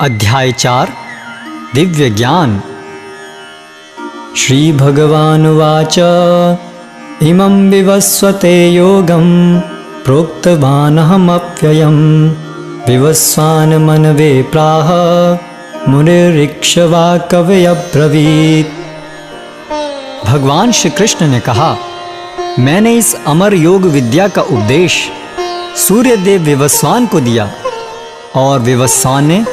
अध्याय 4 दिव्य ज्ञान। श्री भगवानुवाच इमं विवस्वते योगं प्रोक्तवानहमप्ययं विवस्वान् मनवे प्राह मुनिरीक्ष्वा कवये अब्रवीत्। भगवान श्री कृष्ण ने कहा, मैंने इस अमर योग विद्या का उपदेश सूर्यदेव विवस्वान को दिया और विवस्वान ने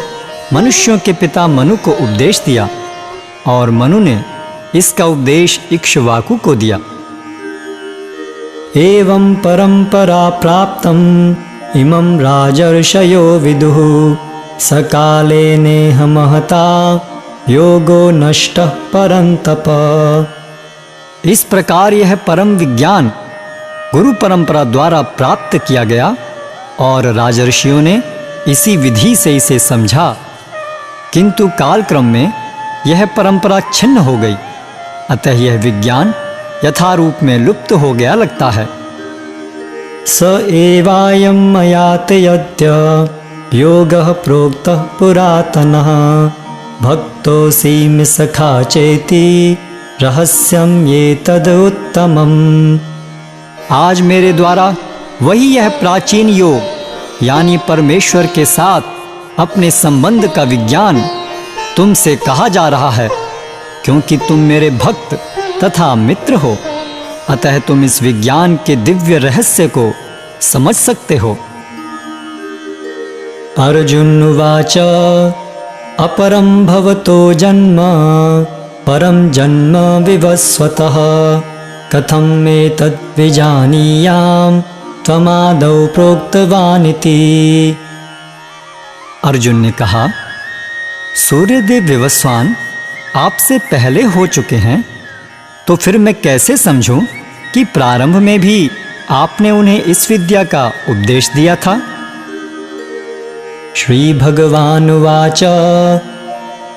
मनुष्यों के पिता मनु को उपदेश दिया और मनु ने इसका उपदेश इक्ष्वाकु को दिया। एवं परंपरा प्राप्तम इमं राजर्षयो विदुः सकाले नेह महता योगो नष्टः परंतप। इस प्रकार यह परम विज्ञान गुरु परंपरा द्वारा प्राप्त किया गया और राजर्षियों ने इसी विधि से इसे समझा, किंतु कालक्रम में यह परंपरा छिन्न हो गई, अतः यह विज्ञान यथारूप में लुप्त हो गया लगता है। स एवायं मयाते यद्य योगः प्रोक्तः पुरातनः भक्तोऽसि मे सखा चेति रहस्यं एतद् उत्तमम्। आज मेरे द्वारा वही यह प्राचीन योग यानी परमेश्वर के साथ अपने संबंध का विज्ञान तुमसे कहा जा रहा है, क्योंकि तुम मेरे भक्त तथा मित्र हो, अतः तुम इस विज्ञान के दिव्य रहस्य को समझ सकते हो। अर्जुन उवाच अपरं भवतो जन्म परं जन्म विवस्वतः कथं एतद् विजानीयाम् त्वमादौ प्रोक्तवानिति। अर्जुन ने कहा, सूर्यदेव विवस्वान आपसे पहले हो चुके हैं, तो फिर मैं कैसे समझूं कि प्रारंभ में भी आपने उन्हें इस विद्या का उपदेश दिया था। श्री भगवानुवाच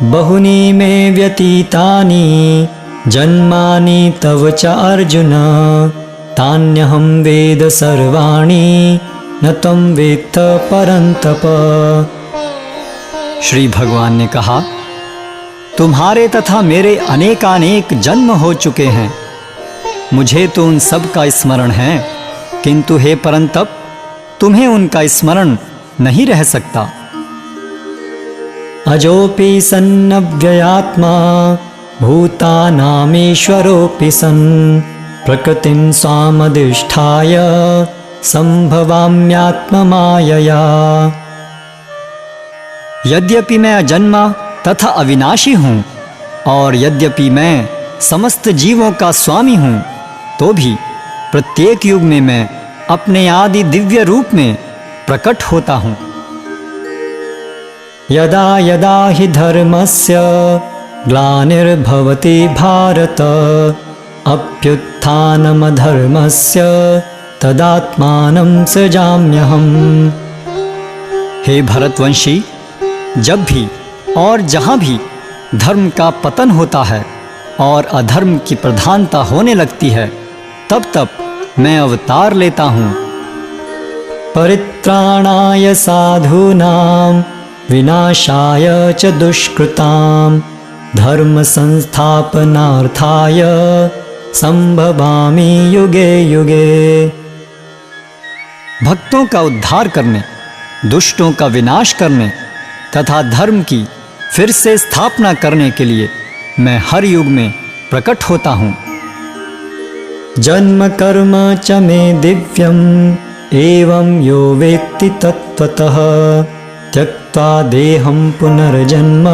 बहुनी मे व्यतीतानि जन्मानि तव च अर्जुन तान्यहं वेद सर्वाणि न त्वं वेत्थ परन्तप। श्री भगवान ने कहा, तुम्हारे तथा मेरे अनेकानेक जन्म हो चुके हैं, मुझे तो उन सब का स्मरण है, किंतु हे परंतप तुम्हें उनका स्मरण नहीं रह सकता। अजोपि सन्नव्ययात्मा भूतानामीश्वरोऽपि सन् प्रकृतिं स्वामधिष्ठाय संभवाम्यात्ममायया। यद्यपि मैं अजन्मा तथा अविनाशी हूँ और यद्यपि मैं समस्त जीवों का स्वामी हूँ, तो भी प्रत्येक युग में मैं अपने आदि दिव्य रूप में प्रकट होता हूँ। यदा यदा हि धर्मस्य ग्लानिर्भवति भारत अभ्युत्थानमधर्मस्य तदात्मानं सृजाम्यहम्। हे भरतवंशी, जब भी और जहाँ भी धर्म का पतन होता है और अधर्म की प्रधानता होने लगती है, तब तब मैं अवतार लेता हूँ। परित्राणाय साधूनां विनाशाय च दुष्कृतां धर्म संस्थापनार्थाय संभवामि युगे युगे। भक्तों का उद्धार करने, दुष्टों का विनाश करने तथा धर्म की फिर से स्थापना करने के लिए मैं हर युग में प्रकट होता हूँ। जन्म कर्म च मे दिव्यम् एवं यो वेत्ति तत्त्वतः त्यक्त्वा देहं पुनर्जन्म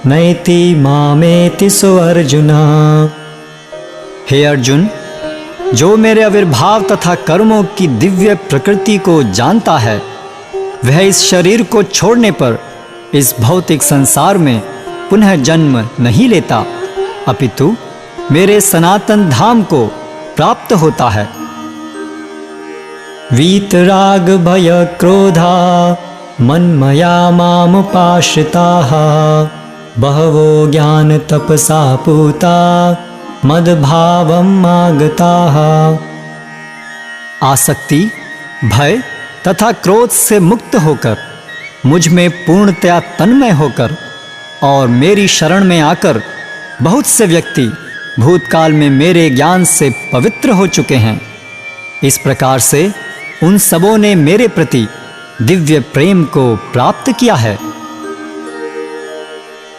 नैति मामेति सो अर्जुन। हे अर्जुन, जो मेरे आविर्भाव तथा कर्मों की दिव्य प्रकृति को जानता है, वह इस शरीर को छोड़ने पर इस भौतिक संसार में पुनः जन्म नहीं लेता, अपितु मेरे सनातन धाम को प्राप्त होता है। वीतराग भय क्रोधा मन्मया मामुपाश्रिताः बहवो ज्ञान तपसा पूता मद्भावम् आगताः। आसक्ति, भय तथा क्रोध से मुक्त होकर मुझ में पूर्णतया तन्मय होकर और मेरी शरण में आकर बहुत से व्यक्ति भूतकाल में मेरे ज्ञान से पवित्र हो चुके हैं। इस प्रकार से उन सबों ने मेरे प्रति दिव्य प्रेम को प्राप्त किया है।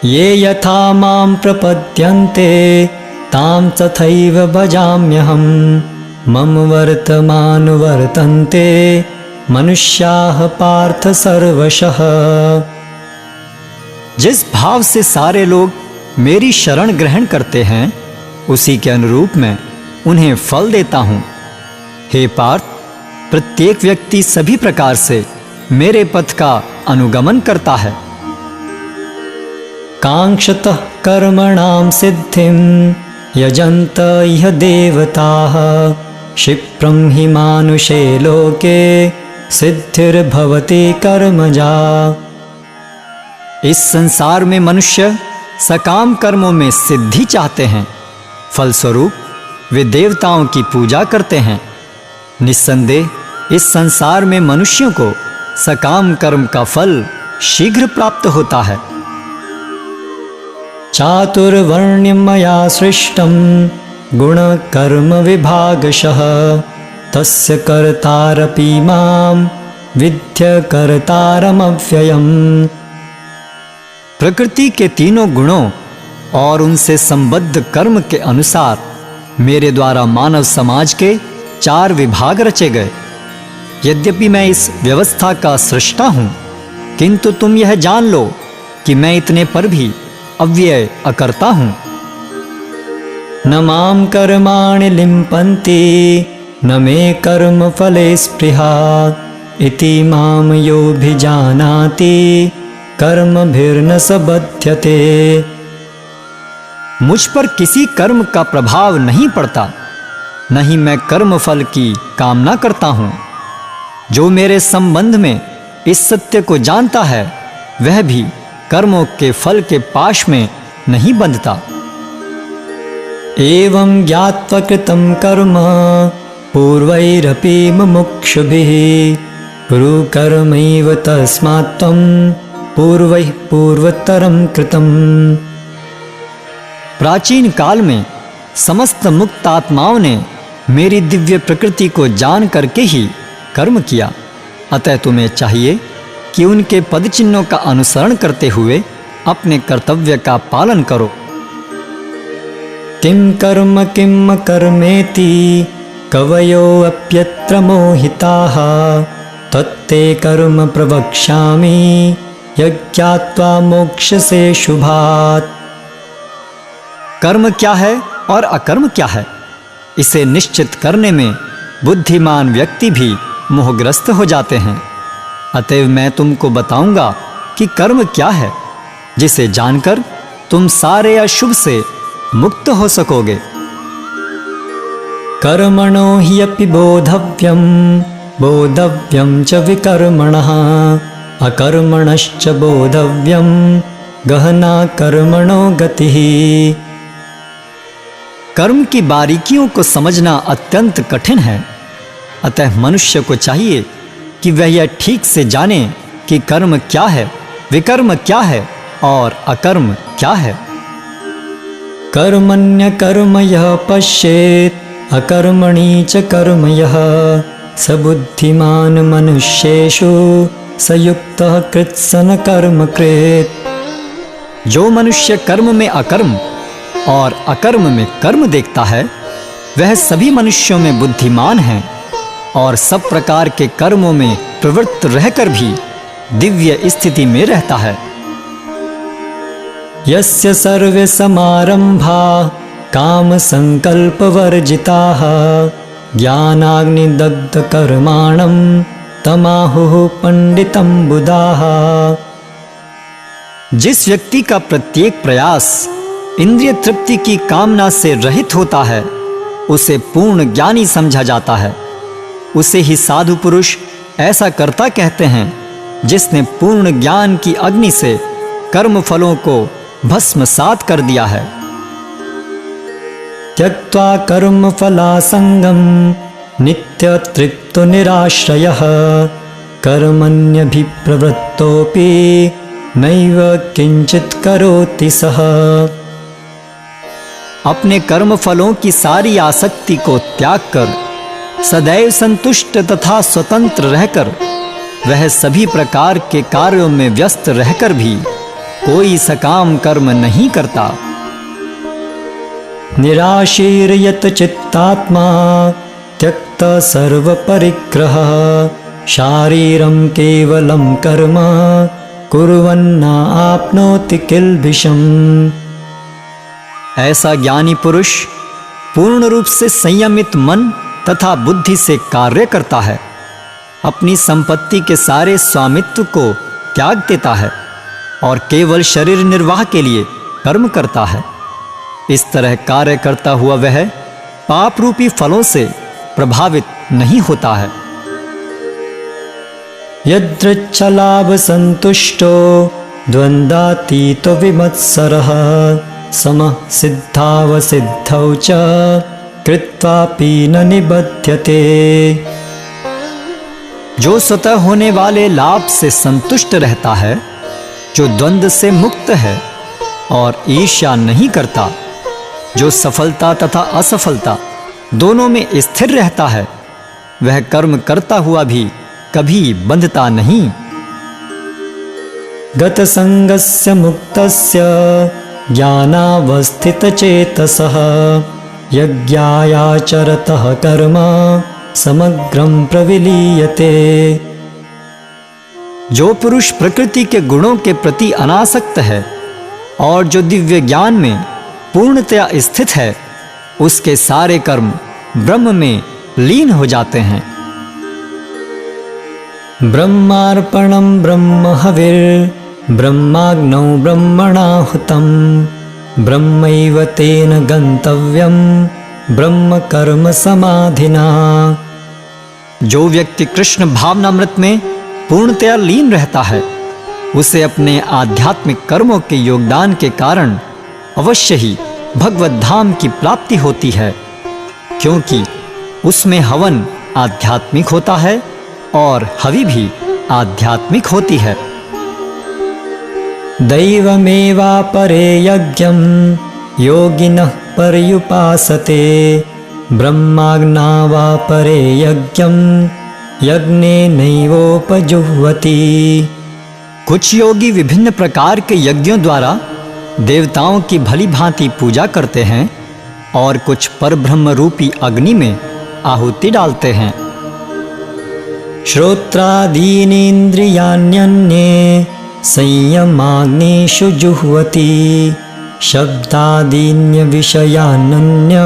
ये यथा मां प्रपद्यन्ते तां तथैव भजाम्यहम् मम वर्तमानुवर्तन्ते मनुष्याः पार्थ सर्वशः। जिस भाव से सारे लोग मेरी शरण ग्रहण करते हैं उसी के अनुरूप मैं उन्हें फल देता हूँ। हे पार्थ, प्रत्येक व्यक्ति सभी प्रकार से मेरे पथ का अनुगमन करता है। कांक्षतः कर्मणां सिद्धिं यजन्त इह देवताः क्षिप्रं हि मानुषे लोके सिद्धिर्भवति कर्मजा। इस संसार में मनुष्य सकाम कर्मों में सिद्धि चाहते हैं, फलस्वरूप वे देवताओं की पूजा करते हैं। निस्संदेह इस संसार में मनुष्यों को सकाम कर्म का फल शीघ्र प्राप्त होता है। चातुर्वर्ण्यं मया सृष्टं गुणकर्म विभागशः तस्य कर्तारपि मां विद्य कर्तारमव्ययम्। प्रकृति के तीनों गुणों और उनसे संबद्ध कर्म के अनुसार मेरे द्वारा मानव समाज के 4 विभाग रचे गए। यद्यपि मैं इस व्यवस्था का सृष्टा हूँ, किंतु तुम यह जान लो कि मैं इतने पर भी अव्यय अकर्ता हूँ। न मां कर्माणि लिम्पन्ति न मे कर्म फले स्पृहा इति मां योऽभिजानाति कर्मभिर्न स बध्यते। मुझ पर किसी कर्म का प्रभाव नहीं पड़ता, न ही मैं कर्म फल की कामना करता हूँ। जो मेरे संबंध में इस सत्य को जानता है वह भी कर्मों के फल के पाश में नहीं बंधता। एवं ज्ञात्वा कृतं कर्म पूर्वैरपि मुमुक्षुभिः कुरु कर्मैव तस्मात् त्वं पूर्वैः पूर्वतरं कृतम्। प्राचीन काल में समस्त मुक्त आत्माओं ने मेरी दिव्य प्रकृति को जान करके ही कर्म किया, अतः तुम्हें चाहिए कि उनके पद चिन्हों का अनुसरण करते हुए अपने कर्तव्य का पालन करो। किं कर्म किं कर्मेति कवयो अप्यत्र मोहिताः तत्ते कर्म प्रवक्ष्यामि यज्ञात्वा मोक्षसे शुभात्। कर्म क्या है और अकर्म क्या है, इसे निश्चित करने में बुद्धिमान व्यक्ति भी मोहग्रस्त हो जाते हैं। अतएव मैं तुमको बताऊंगा कि कर्म क्या है, जिसे जानकर तुम सारे अशुभ से मुक्त हो सकोगे। कर्मणो हि अपि बोधव्यं बोधव्यं च विकर्मणः अकर्मणश्च बोधव्यं गहना कर्मणो गतिः। कर्म की बारीकियों को समझना अत्यंत कठिन है, अतः मनुष्य को चाहिए कि वह यह ठीक से जाने कि कर्म क्या है, विकर्म क्या है और अकर्म क्या है। कर्मण्य कर्म यः पश्येत् अकर्मणि च कर्म यः स बुद्धिमान मनुष्येषु स युक्तः कृत्सन कर्म कृत्। जो मनुष्य कर्म में अकर्म और अकर्म में कर्म देखता है वह सभी मनुष्यों में बुद्धिमान है और सब प्रकार के कर्मों में प्रवृत्त रहकर भी दिव्य स्थिति में रहता है। यस्य सर्वे समारंभा काम संकल्प वर्जिताः ज्ञानाग्निदग्ध कर्माणं तमाहुः पंडितं बुधाः। जिस व्यक्ति का प्रत्येक प्रयास इंद्रिय तृप्ति की कामना से रहित होता है उसे पूर्ण ज्ञानी समझा जाता है। उसे ही साधु पुरुष ऐसा कर्ता कहते हैं जिसने पूर्ण ज्ञान की अग्नि से कर्म फलों को भस्मसात कर दिया है। त्यक्त्वा कर्म फलासंगम नित्य तृप्तो निराश्रयः कर्मण्यभिप्रवृत्तोऽपि नैव किंचित करोति सः। अपने कर्म फलों की सारी आसक्ति को त्याग कर सदैव संतुष्ट तथा स्वतंत्र रहकर वह सभी प्रकार के कार्यों में व्यस्त रहकर भी कोई सकाम कर्म नहीं करता। निराशीर्यत चित्तात्मा त्यक्त सर्व परिग्रह शारीरं केवलं कर्म कुर्वन्न आपनोति किल्बिषम्। ऐसा ज्ञानी पुरुष पूर्ण रूप से संयमित मन तथा बुद्धि से कार्य करता है, अपनी संपत्ति के सारे स्वामित्व को त्याग देता है और केवल शरीर निर्वाह के लिए कर्म करता है। इस तरह कार्य करता हुआ वह पाप रूपी फलों से प्रभावित नहीं होता है। यदृच्छलाभ संतुष्टो द्वंद्वातीतो विमत्सरः समः सिद्धावसिद्धौ च कृत्वापि न निबध्यते। जो स्वतः होने वाले लाभ से संतुष्ट रहता है, जो द्वंद्व से मुक्त है और ईर्ष्या नहीं करता, जो सफलता तथा असफलता दोनों में स्थिर रहता है, वह कर्म करता हुआ भी कभी बंधता नहीं। गतसंगस्य मुक्तस्य ज्ञानावस्थितचेतसः यज्ञायाचरतः कर्म समग्रं प्रविलीयते। जो पुरुष प्रकृति के गुणों के प्रति अनासक्त है और जो दिव्य ज्ञान में पूर्णतया स्थित है, उसके सारे कर्म ब्रह्म में लीन हो जाते हैं। ब्रह्मार्पणं ब्रह्म हविर्ब्रह्माग्नौ ब्रह्मणाहुतं ब्रह्मैव तेन गंतव्यं ब्रह्म कर्म समाधिना। जो व्यक्ति कृष्ण भावनामृत में पूर्णतया लीन रहता है, उसे अपने आध्यात्मिक कर्मों के योगदान के कारण अवश्य ही भगवत धाम की प्राप्ति होती है, क्योंकि उसमें हवन आध्यात्मिक होता है और हवि भी आध्यात्मिक होती है। दैवमेवापरे यज्ञं योगिनः पर्युपासते ब्रह्माग्ना वा परे यज्ञं यज्ञेनैवोपजुह्वति। कुछ योगी विभिन्न प्रकार के यज्ञों द्वारा देवताओं की भली भांति पूजा करते हैं और कुछ परब्रह्म रूपी अग्नि में आहुति डालते हैं। श्रोत्रादीनीन्द्रियाण्यन्ये संयमाग्निषु जुह्वति शब्दादीन्य विषयान्य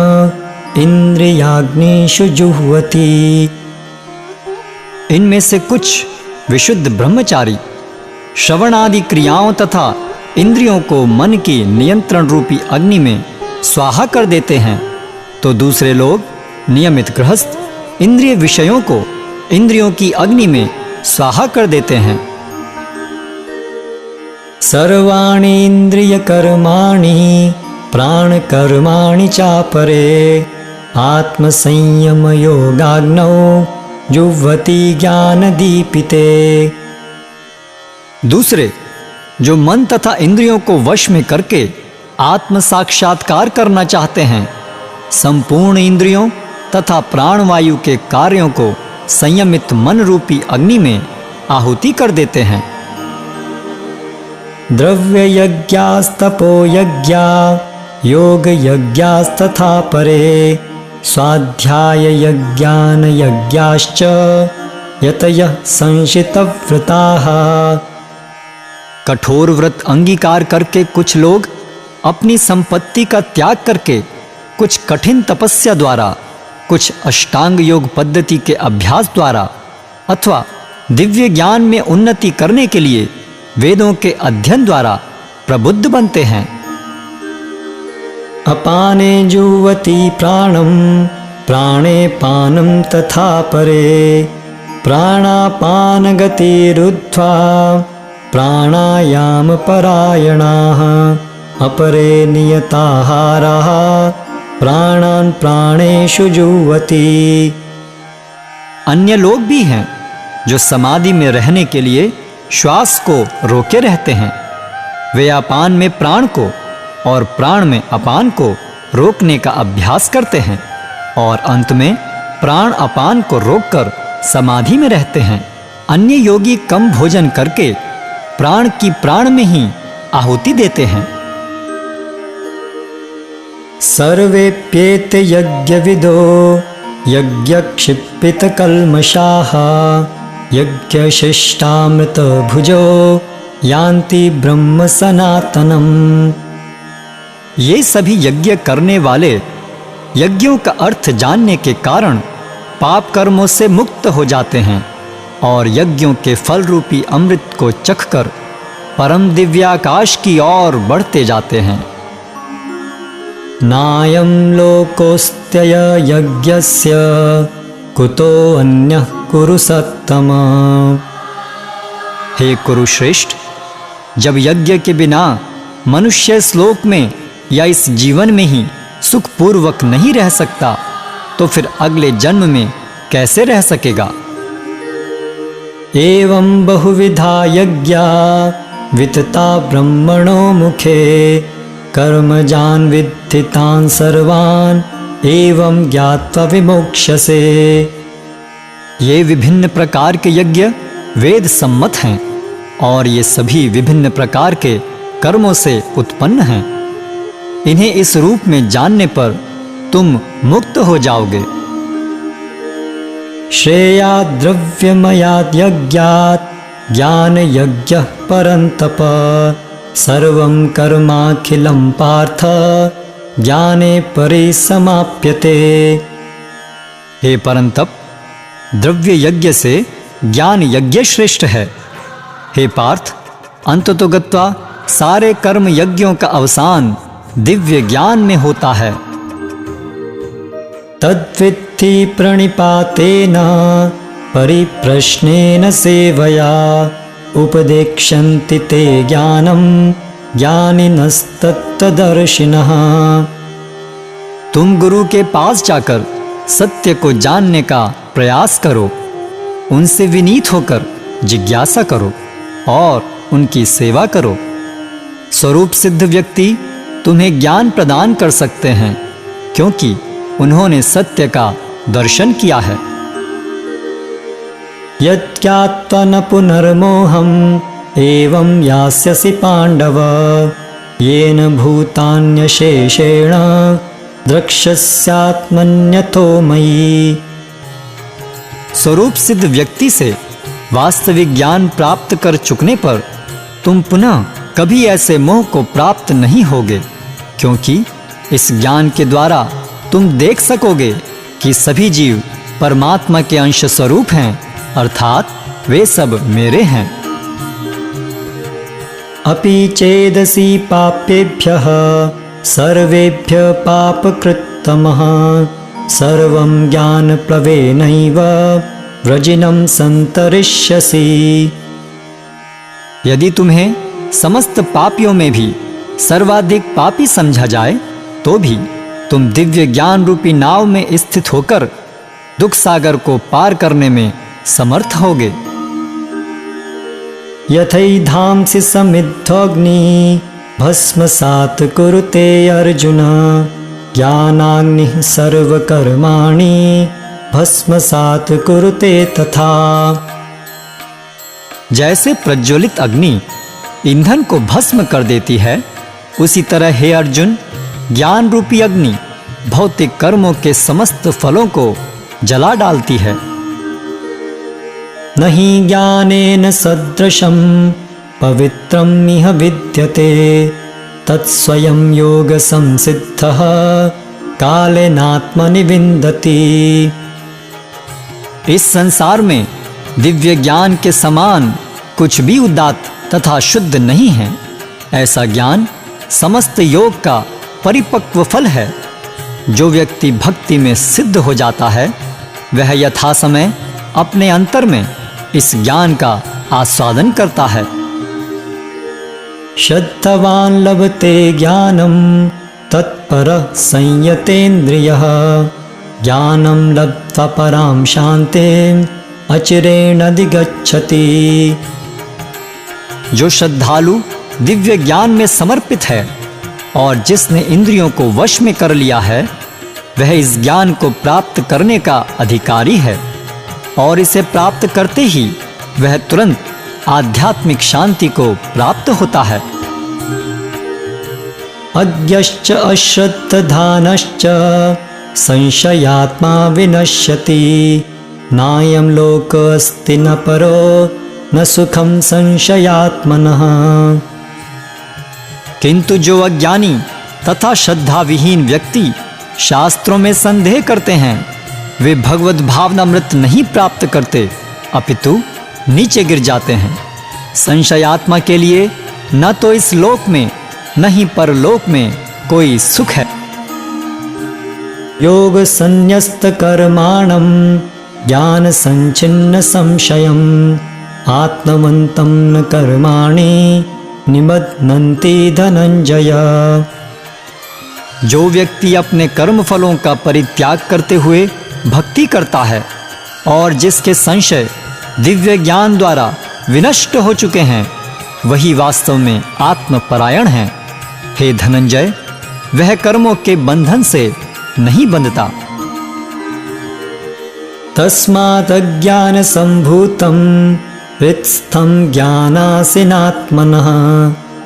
इंद्रियाग्निषु जुह्वति। इनमें से कुछ विशुद्ध ब्रह्मचारी श्रवण आदि क्रियाओं तथा इंद्रियों को मन की नियंत्रण रूपी अग्नि में स्वाहा कर देते हैं, तो दूसरे लोग नियमित गृहस्थ इंद्रिय विषयों को इंद्रियों की अग्नि में स्वाहा कर देते हैं। सर्वाणि इंद्रियकर्माणि प्राणकर्माणि चापरे आत्मसंयमयोगाग्नौ जुह्वति ज्ञानदीपिते। दूसरे जो मन तथा इंद्रियों को वश में करके आत्म साक्षात्कार करना चाहते हैं, संपूर्ण इंद्रियों तथा प्राणवायु के कार्यों को संयमित मन रूपी अग्नि में आहुति कर देते हैं। द्रव्य यज्ञास्तपो यज्ञा योग यज्ञास्तथा परे स्वाध्याय यज्ञान यज्ञाश्च यतयः संशितव्रताः। कठोर व्रत अंगीकार करके कुछ लोग अपनी संपत्ति का त्याग करके कुछ कठिन तपस्या द्वारा, कुछ अष्टांग योग पद्धति के अभ्यास द्वारा अथवा दिव्य ज्ञान में उन्नति करने के लिए वेदों के अध्ययन द्वारा प्रबुद्ध बनते हैं। अपाने जुह्वति प्राणं प्राणे पानं तथा परे प्राणापान गतिरुद्ध्वा प्राणायाम परायणाः अपरे नियताहाराः प्राणान् प्राणेषु जुह्वति। अन्य लोग भी हैं जो समाधि में रहने के लिए श्वास को रोके रहते हैं। वे अपान में प्राण को और प्राण में अपान को रोकने का अभ्यास करते हैं और अंत में प्राण अपान को रोककर समाधि में रहते हैं। अन्य योगी कम भोजन करके प्राण की प्राण में ही आहुति देते हैं। सर्वेप्येते यज्ञविदो यज्ञक्षिप्पितकल्मषाः यज्ञशिष्टामृतभुजो यान्ति ब्रह्म सनातनम्। ये सभी यज्ञ करने वाले यज्ञों का अर्थ जानने के कारण पाप कर्मों से मुक्त हो जाते हैं और यज्ञों के फल रूपी अमृत को चखकर परम दिव्याकाश की ओर बढ़ते जाते हैं। नायं लोकोऽस्त्यय यज्ञस्य कुतो अन्यः कुरु सत्तम। हे कुरुश्रेष्ठ, जब यज्ञ के बिना मनुष्य इस लोक में या इस जीवन में ही सुखपूर्वक नहीं रह सकता तो फिर अगले जन्म में कैसे रह सकेगा। एवं बहुविधा यज्ञा वितता ब्रह्मणो मुखे कर्मजान् विद्धि तान् सर्वान् एवं ज्ञात्वा विमोक्ष्यसे। ये विभिन्न प्रकार के यज्ञ वेद सम्मत हैं और ये सभी विभिन्न प्रकार के कर्मों से उत्पन्न हैं। इन्हें इस रूप में जानने पर तुम मुक्त हो जाओगे। श्रेयाद् द्रव्यमयाद् यज्ञात् ज्ञान यज्ञः परन्तप सर्वं कर्माखिलं पार्थ ज्ञाने परिसमाप्यते। हे परंतप, द्रव्य यज्ञ से ज्ञान यज्ञ श्रेष्ठ है। हे पार्थ, अंततोगत्वा सारे कर्म यज्ञों का अवसान दिव्य ज्ञान में होता है। तद्विद्धि प्रणिपातेन परिप्रश्नेन सेवया उपदेक्ष्यन्ति ते ज्ञानं ज्ञानिनस्तत्तदर्शिनः। तुम गुरु के पास जाकर सत्य को जानने का प्रयास करो, उनसे विनीत होकर जिज्ञासा करो और उनकी सेवा करो। स्वरूप सिद्ध व्यक्ति तुम्हें ज्ञान प्रदान कर सकते हैं क्योंकि उन्होंने सत्य का दर्शन किया है। यज्ञात्वा न पुनर्मोहम् एवं यास्यसि पाण्डव येन भूतान्यशेषेण द्रक्ष्यस्यात्मन्यथो मयि। स्वरूप सिद्ध व्यक्ति से वास्तविक ज्ञान प्राप्त कर चुकने पर तुम पुनः कभी ऐसे मोह को प्राप्त नहीं होगे क्योंकि इस ज्ञान के द्वारा तुम देख सकोगे कि सभी जीव परमात्मा के अंश स्वरूप हैं, अर्थात वे सब मेरे हैं। अपि चेदसि पापेभ्यः सर्वेभ्यः पापकृत्तमः सर्वं ज्ञानप्लवेनैव व्रजिनं सन्तरिष्यसि। यदि तुम्हें समस्त पापियों में भी सर्वाधिक पापी समझा जाए तो भी तुम दिव्य ज्ञान रूपी नाव में स्थित होकर दुख सागर को पार करने में समर्थ होगे। यथैधांसि समिद्धोऽग्नि भस्मसात् कुरुते अर्जुन ज्ञानाग्निः सर्वकर्माणि भस्मसात् कुरुते तथा। जैसे प्रज्वलित अग्नि ईंधन को भस्म कर देती है, उसी तरह हे अर्जुन, ज्ञान रूपी अग्नि भौतिक कर्मों के समस्त फलों को जला डालती है। नहि ज्ञानेन सदृशं पवित्रम् इह विद्यते तत्स्वयं योगसंसिद्धः कालेनात्मनि विन्दति। इस संसार में दिव्य ज्ञान के समान कुछ भी उदात्त तथा शुद्ध नहीं है। ऐसा ज्ञान समस्त योग का परिपक्व फल है। जो व्यक्ति भक्ति में सिद्ध हो जाता है वह यथा समय अपने अंतर में इस ज्ञान का आस्वादन करता है। श्रद्धवान् लभते ज्ञानं तत्परः संयतेन्द्रियः ज्ञानं लब्ध्वा परां शान्तिं अचिरेणाधिगच्छति। जो श्रद्धालु दिव्य ज्ञान में समर्पित है और जिसने इंद्रियों को वश में कर लिया है, वह इस ज्ञान को प्राप्त करने का अधिकारी है और इसे प्राप्त करते ही वह तुरंत आध्यात्मिक शांति को प्राप्त होता है। अज्ञश्च अश्रद्धधानश्च संशयात्मा विनश्यति। नायं लोकोऽस्ति न परो न सुखम संशयात्मनः। किंतु जो अज्ञानी तथा श्रद्धा विहीन व्यक्ति शास्त्रों में संदेह करते हैं, वे भगवत भावनामृत नहीं प्राप्त करते, अपितु नीचे गिर जाते हैं। संशयात्मा के लिए न तो इस लोक में न ही परलोक में कोई सुख है। योग संन्यस्त कर्माणं ज्ञान संचिन्न संशयम् आत्मवन्तं न कर्माणि निबध्नन्ति धनंजय। जो व्यक्ति अपने कर्म फलों का परित्याग करते हुए भक्ति करता है और जिसके संशय दिव्य ज्ञान द्वारा विनष्ट हो चुके हैं, वही वास्तव में आत्मपरायण है। हे धनंजय, वह कर्मों के बंधन से नहीं बंधता। तस्मात् अज्ञान संभूतं हृत्स्थं ज्ञानासीनात्मनः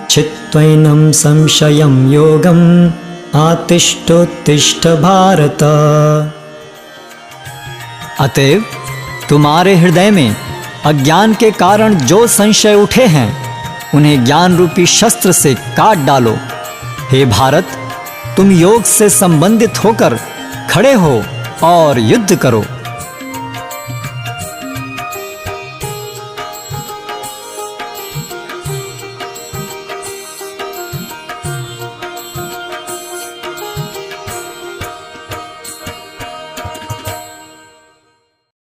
चित्वैनं संशयं योगम् आतिष्ठोत्तिष्ठ भारत। अतएव तुम्हारे हृदय में अज्ञान के कारण जो संशय उठे हैं, उन्हें ज्ञान रूपी शस्त्र से काट डालो। हे भारत, तुम योग से संबंधित होकर खड़े हो और युद्ध करो।